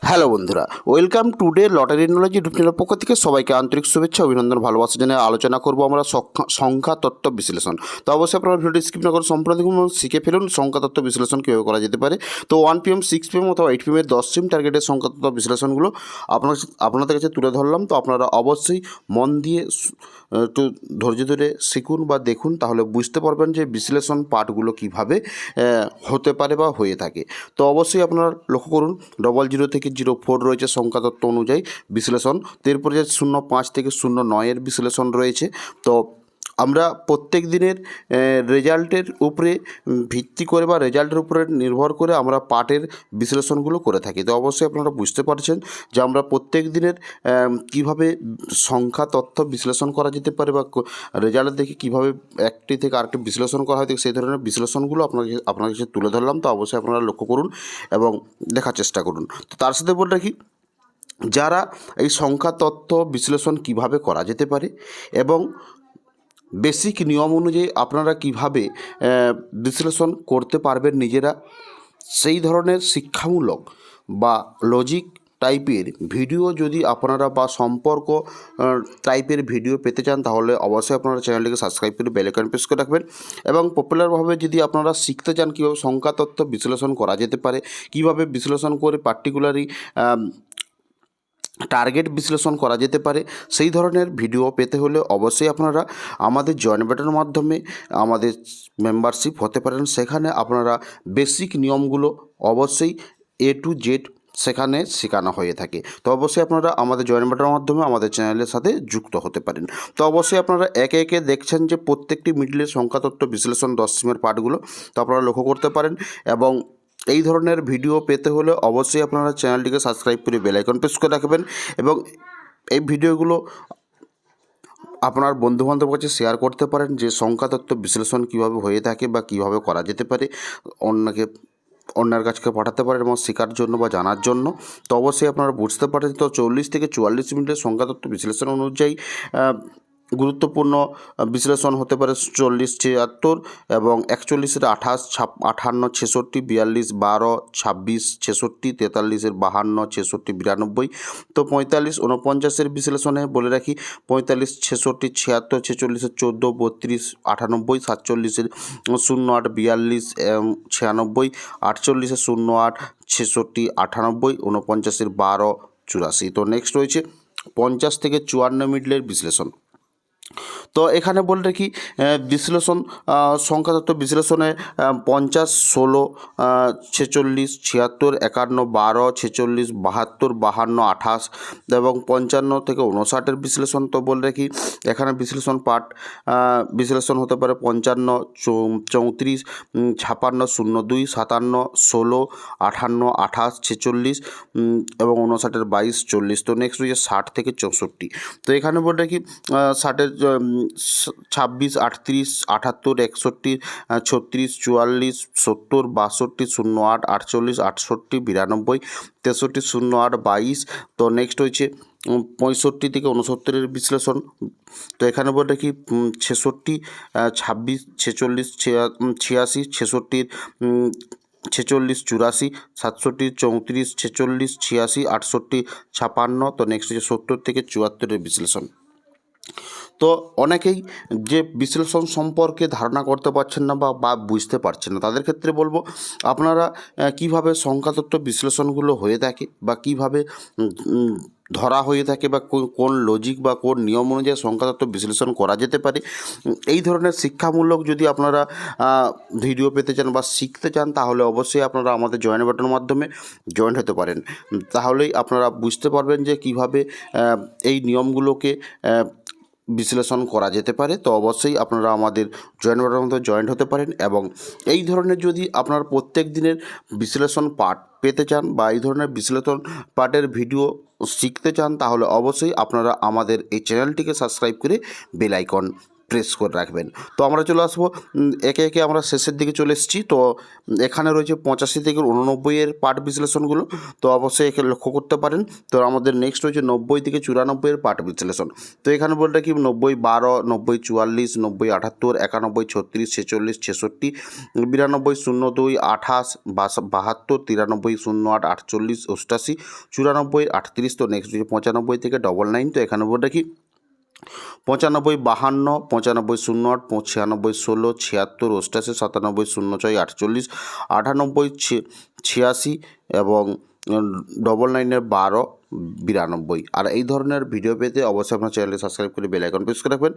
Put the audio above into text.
Hello বন্ধুরা, welcome today lottery knowledge YouTube channel পক্ষ থেকে সবাইকে আন্তরিক শুভেচ্ছা অভিনন্দন ভালোবাসা জানিয়ে আলোচনা করব আমরা সংখ্যা তত্ত্ব বিশ্লেষণ। তো অবশ্যই আপনারা ভিডিওটি স্কিপ না করে সম্পূর্ণ দেখুন এবং শিখে ফেলুন সংখ্যা তত্ত্ব বিশ্লেষণ কীভাবে করা যেতে পারে। তো 1 PM 6 PM অথবা 8 PM 10 সিম টার্গেটের সংখ্যা তত্ত্ব বিশ্লেষণগুলো আপনাদের কাছে তুলে ধরলাম। তো আপনারা অবশ্যই মন দিয়ে একটু ধৈর্য ধরে শিখুন বা দেখুন, তাহলে বুঝতে পারবেন যে বিশ্লেষণ পার্টগুলো কীভাবে হতে পারে বা হয়ে থাকে। তো অবশ্যই আপনারা লক্ষ্য করুন 00 থেকে 04 রয়েছে সংখ্যা তত্ত্ব অনুযায়ী বিশ্লেষণ। তো এরপরে যে 05 থেকে 09 বিশ্লেষণ রয়েছে। তো আমরা প্রত্যেক দিনের রেজাল্টের উপরে ভিত্তি করে বা রেজাল্টের উপরে নির্ভর করে আমরা পার্টের বিশ্লেষণগুলো করে থাকি। তো অবশ্যই আপনারা বুঝতে পারছেন যে আমরা প্রত্যেক দিনের কীভাবে সংখ্যা তথ্য বিশ্লেষণ করা যেতে পারে বা রেজাল্ট দেখে কীভাবে একটি থেকে আরেকটি বিশ্লেষণ করা হয়, সেই ধরনের বিশ্লেষণগুলো আপনার কাছে তুলে ধরলাম। তো অবশ্যই আপনারা লক্ষ্য করুন এবং দেখার চেষ্টা করুন। তো তার সাথে বলে রাখি, যারা এই সংখ্যা তথ্য বিশ্লেষণ কিভাবে করা যেতে পারে এবং বেসিক নিয়ম অনুযায়ী আপনারা কিভাবে বিশ্লেষণ করতে পারবেন নিজেরা, সেই ধরনের শিক্ষামূলক বা লজিক টাইপের ভিডিও যদি আপনারা বা সম্পর্ক টাইপের ভিডিও পেতে চান, তাহলে অবশ্যই আপনারা চ্যানেলটিকে সাবস্ক্রাইব করে বেল আইকন প্রেস করে রাখবেন। এবং পপুলারভাবে যদি আপনারা শিখতে চান কীভাবে সংখ্যা তথ্য বিশ্লেষণ করা যেতে পারে, কীভাবে বিশ্লেষণ করে পার্টিকুলারই টার্গেট বিশ্লেষণ করা যেতে পারে, সেই ধরনের ভিডিও পেতে হলে অবশ্যই আপনারা আমাদের জয়েন বাটনের মাধ্যমে আমাদের মেম্বারশিপ হতে পারেন। সেখানে আপনারা বেসিক নিয়মগুলো অবশ্যই A to Z সেখানে শেখানো হয়ে থাকে। তো অবশ্যই আপনারা আমাদের জয়েন বাটনের মাধ্যমে আমাদের চ্যানেলের সাথে যুক্ত হতে পারেন। তো অবশ্যই আপনারা একে একে দেখছেন যে প্রত্যেকটি মিডলের সংখ্যা তত্ত্ব বিশ্লেষণ 10 সিমের পার্টগুলো তো আপনারা লক্ষ্য করতে পারেন। এবং এই ধরনের ভিডিও পেতে হলে অবশ্যই আপনারা চ্যানেলটিকে সাবস্ক্রাইব করে বেল আইকন প্রেস করে রাখবেন এবং এই ভিডিওগুলো আপনার বন্ধুবান্ধবের কাছে শেয়ার করতে পারেন যে সংখ্যা তত্ত্ব বিশ্লেষণ কীভাবে হয়ে থাকে বা কীভাবে করা যেতে পারে, অন্যের কাছে পাঠাতে পারেন এবং শেখার জন্য বা জানার জন্য। তো অবশ্যই আপনারা বুঝতে পারেন। তো 40 থেকে 44 মিনিটের সংখ্যা তত্ত্ব বিশ্লেষণ অনুযায়ী গুরুত্বপূর্ণ বিশ্লেষণ হতে পারে 40 76 এবং 41-এর 28 58 66 42 12 26 66 43-এর 52 66 92। তো 45 49-এর বিশ্লেষণে বলে রাখি 45 66 76 46-এর 14 32 98 47-এর 08 42 96 48-এর 08 66 98 49-এর 12 84। তো নেক্সট রয়েছে 50 থেকে 54 মিডলের বিশ্লেষণ। তো এখানে বলে রাখি বিশ্লেষণ সংখ্যা তত্ত্ব বিশ্লেষণে 50 16 46 76 51 12 46 72 52 28 এবং 55 থেকে 59-এর বিশ্লেষণ। তো বলে রাখি এখানে বিশ্লেষণ পার্ট বিশ্লেষণ হতে পারে 55 34 56 02 57 16 58 28 46 এবং 59-এর 22 40। তো নেক্সট রয়েছে 60 থেকে 64। তো এখানে বলে রাখি 60-এর 26 38 78 61 36 44 70 62 08 48 68 92 63 08 22। তো নেক্সট হচ্ছে 65 থেকে 69-এর বিশ্লেষণ। তো এখানে বলে রাখি 66 26 46 86 66 46 84 67 34 46 86 68 56। তো নেক্সট হচ্ছে 70 থেকে 74-এর বিশ্লেষণ। তো অনেকেই যে বিশ্লেষণ সম্পর্কে ধারণা করতে পারছেন না বা বুঝতে পারছেন না, তাদের ক্ষেত্রে বলবো আপনারা কিভাবে সংখ্যা তত্ত্ব বিশ্লেষণগুলো হয়ে থাকে বা কিভাবে ধরা হয়ে থাকে বা কোন লজিক বা কোন নিয়ম অনুযায়ী সংখ্যা তত্ত্ব বিশ্লেষণ করা যেতে পারে, এই ধরনের শিক্ষামূলক যদি আপনারা ভিডিও পেতে চান বা শিখতে চান, তাহলে অবশ্যই আপনারা আমাদের জয়েন বাটনের মাধ্যমে জয়েন হতে পারেন। তাহলেই আপনারা বুঝতে পারবেন যে কিভাবে এই নিয়মগুলোকে বিশ্লেষণ করা যেতে পারে। তো অবশ্যই আপনারা আমাদের জয়েন বাটনের মধ্যে জয়েন্ট হতে পারেন এবং এই ধরনের যদি আপনার প্রত্যেক দিনের বিশ্লেষণ পাঠ পেতে চান বা এই ধরনের বিশ্লেষণ পাঠের ভিডিও শিখতে চান, তাহলে অবশ্যই আপনারা আমাদের এই চ্যানেলটিকে সাবস্ক্রাইব করে বেল আইকন প্রেস করে রাখবেন। তো আমরা চলে আসবো একে একে আমরা শেষের দিকে চলে এসেছি। তো এখানে রয়েছে 85 থেকে 89 এর পাঠ বিশ্লেষণগুলো, তো অবশ্যই একে লক্ষ্য করতে পারেন। তো আমাদের নেক্সট রয়েছে 90 থেকে 94 এর পাঠ বিশ্লেষণ। তো এখানে বলতে কি 90, 12, 90, 44, 90, 78, 91, 36, 46, 66, 92, 02, 28, 72, 93, 08, 48, 88, 94, 38। তো নেক্সট রয়েছে 95 থেকে 99। তো এখানে বলতে কি 95, 52, 95, 08, 96, 16, 76, 88, 97, 06, 48, 98, 86 এবং 99 12, 92। আর এই ধরনের ভিডিও পেতে অবশ্যই আপনার চ্যানেলটি সাবস্ক্রাইব করে বেল আইকন প্রেস করে রাখবেন।